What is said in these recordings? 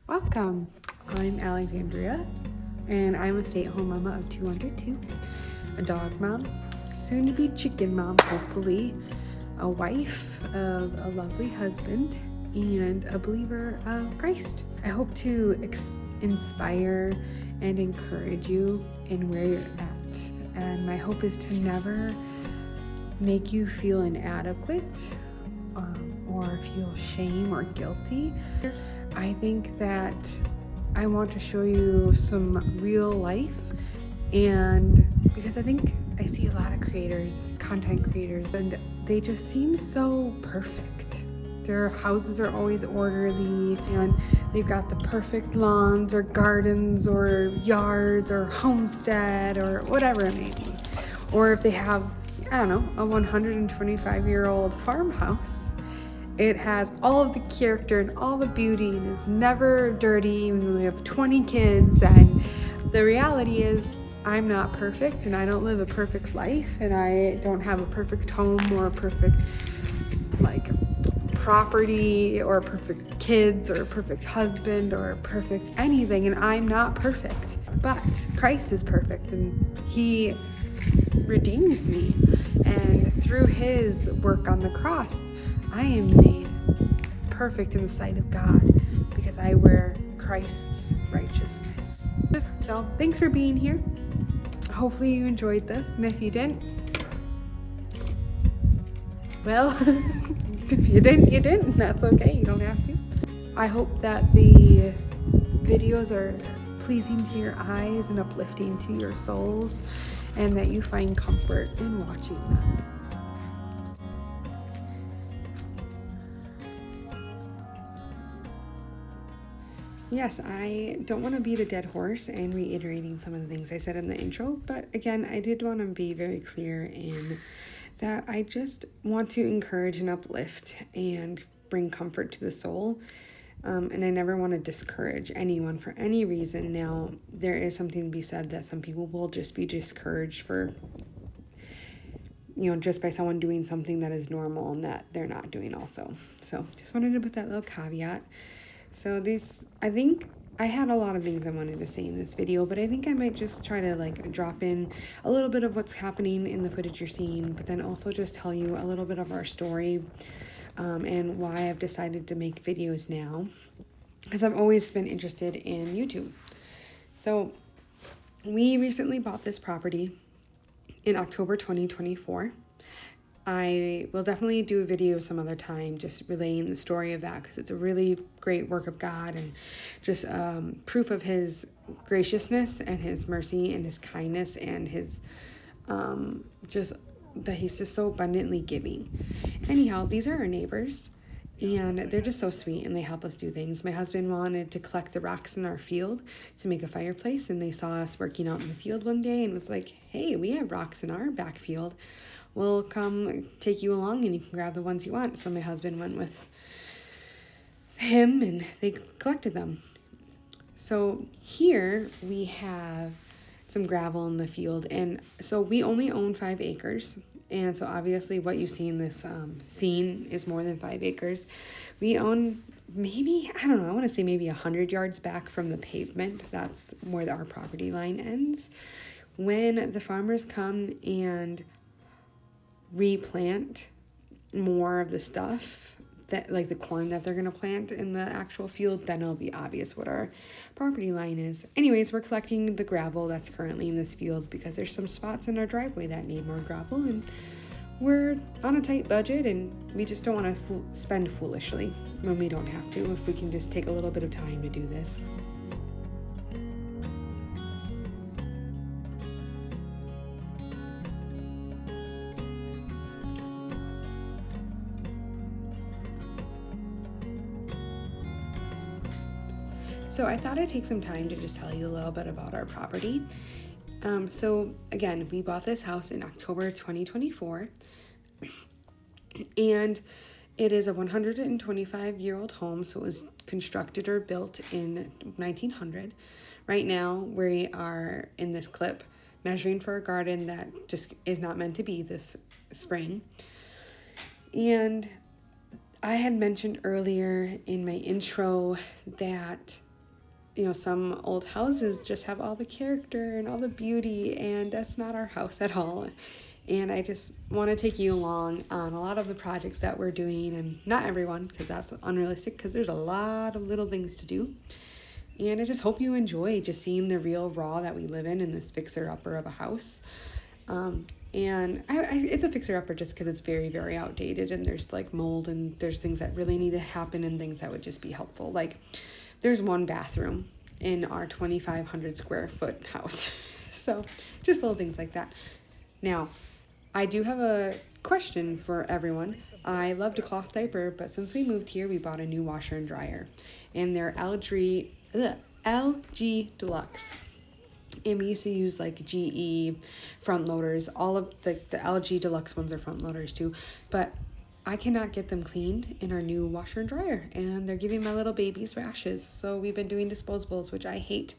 Welcome. I'm Alexandria, and I'm a stay-at-home mama of 2 under 2, a dog mom, soon to be chicken mom, hopefully, a wife of a lovely husband, and a believer of Christ. I hope to inspire and encourage you in where you're at, and my hope is to never make you feel inadequate or feel shame or guilty. I think that I want to show you some real life, and because I think I see a lot of creators, content creators, and they just seem so perfect. Their houses are always orderly, and they've got the perfect lawns or gardens or yards or homestead or whatever it may be. Or if they have, I don't know, a 125-year-old farmhouse, it has all of the character and all the beauty and is never dirty, even though we have 20 kids. And the reality is, I'm not perfect, and I don't live a perfect life, and I don't have a perfect home or a perfect property or perfect kids or a perfect husband or a perfect anything, and I'm not perfect. But Christ is perfect, and He redeems me, and through His work on the cross, I am made perfect in the sight of God because I wear Christ's righteousness. So thanks for being here. Hopefully you enjoyed this, and if you didn't, well, if you didn't, you didn't. That's okay. You don't have to. I hope that the videos are pleasing to your eyes and uplifting to your souls, and that you find comfort in watching them. Yes, I don't want to beat a dead horse and reiterating some of the things I said in the intro, but again, I did want to be very clear in that I just want to encourage and uplift and bring comfort to the soul. And I never want to discourage anyone for any reason. Now, there is something to be said that some people will just be discouraged for, just by someone doing something that is normal and that they're not doing also. So just wanted to put that little caveat. So I think I had a lot of things I wanted to say in this video, but I think I might just try to drop in a little bit of what's happening in the footage you're seeing, but then also just tell you a little bit of our story, and why I've decided to make videos now, because I've always been interested in YouTube. So we recently bought this property in October 2024. I will definitely do a video some other time just relaying the story of that, because it's a really great work of God and just proof of His graciousness and His mercy and His kindness and His just that He's just so abundantly giving. Anyhow, these are our neighbors, and they're just so sweet, and they help us do things. My husband wanted to collect the rocks in our field to make a fireplace, and they saw us working out in the field one day and was like, hey, we have rocks in our back field. We'll come take you along and you can grab the ones you want. So my husband went with him and they collected them. So here we have some gravel in the field, and so we only own 5 acres. And so obviously what you see in this scene is more than 5 acres. We own maybe, I don't know, I want to say maybe 100 yards back from the pavement. That's where our property line ends. When the farmers come and replant more of the stuff, that like the corn that they're going to plant in the actual field, then it'll be obvious what our property line is. Anyways, we're collecting the gravel that's currently in this field because there's some spots in our driveway that need more gravel, and we're on a tight budget, and we just don't want to spend foolishly when we don't have to, if we can just take a little bit of time to do this. So I thought I'd take some time to just tell you a little bit about our property. So again, we bought this house in October 2024, and it is a 125-year-old home. So it was constructed or built in 1900. Right now, we are in this clip measuring for a garden that just is not meant to be this spring. And I had mentioned earlier in my intro that some old houses just have all the character and all the beauty, and that's not our house at all. And I just want to take you along on a lot of the projects that we're doing, and not everyone, because that's unrealistic, because there's a lot of little things to do. And I just hope you enjoy just seeing the real raw that we live in this fixer-upper of a house. And it's a fixer-upper just because it's very, very outdated, and there's like mold, and there's things that really need to happen and things that would just be helpful. Like there's one bathroom in our 2,500 square foot house. So just little things like that. Now, I do have a question for everyone. I loved a cloth diaper, but since we moved here, we bought a new washer and dryer, and they're LG Deluxe. And we used to use like GE front loaders. All of the LG Deluxe ones are front loaders too. But I cannot get them cleaned in our new washer and dryer. And they're giving my little babies rashes. So we've been doing disposables, which I hate.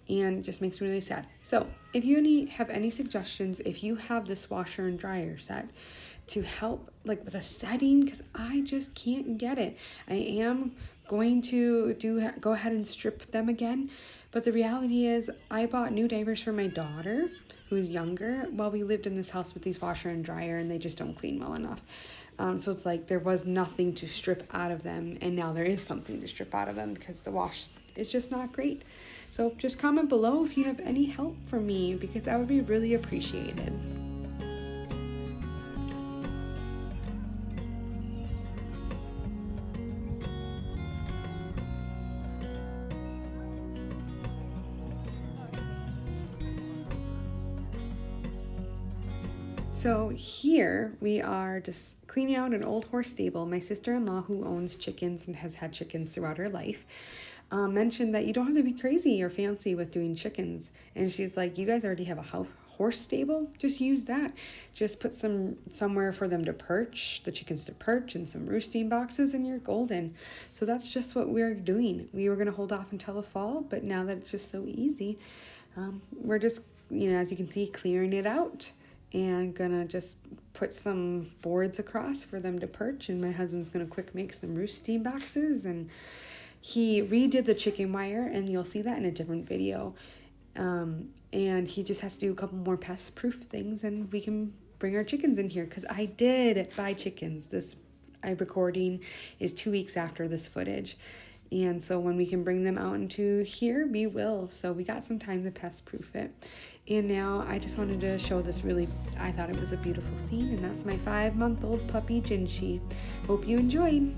And it just makes me really sad. So if you have any suggestions, if you have this washer and dryer set to help like with a setting, because I just can't get it. I am going to go ahead and strip them again. But the reality is I bought new diapers for my daughter, who's younger, while we lived in this house with these washer and dryer, and they just don't clean well enough. So it's like there was nothing to strip out of them, and now there is something to strip out of them because the wash is just not great. So just comment below if you have any help from me, because that would be really appreciated. So here we are just cleaning out an old horse stable. My sister-in-law, who owns chickens and has had chickens throughout her life, mentioned that you don't have to be crazy or fancy with doing chickens. And she's like, you guys already have a horse stable? Just use that. Just put somewhere for them to perch, the chickens to perch, and some roosting boxes, and you're golden. So that's just what we're doing. We were going to hold off until the fall, but now that it's just so easy, we're just, as you can see, clearing it out. And gonna just put some boards across for them to perch, and my husband's gonna quick make some roosting boxes, and he redid the chicken wire, and you'll see that in a different video. And he just has to do a couple more pest proof things, and we can bring our chickens in here, because I did buy chickens. This recording is 2 weeks after this footage. And so when we can bring them out into here, we will. So we got some time to pest proof it. And now I just wanted to show this I thought it was a beautiful scene. And that's my 5-month-old puppy, Jinshi. Hope you enjoyed.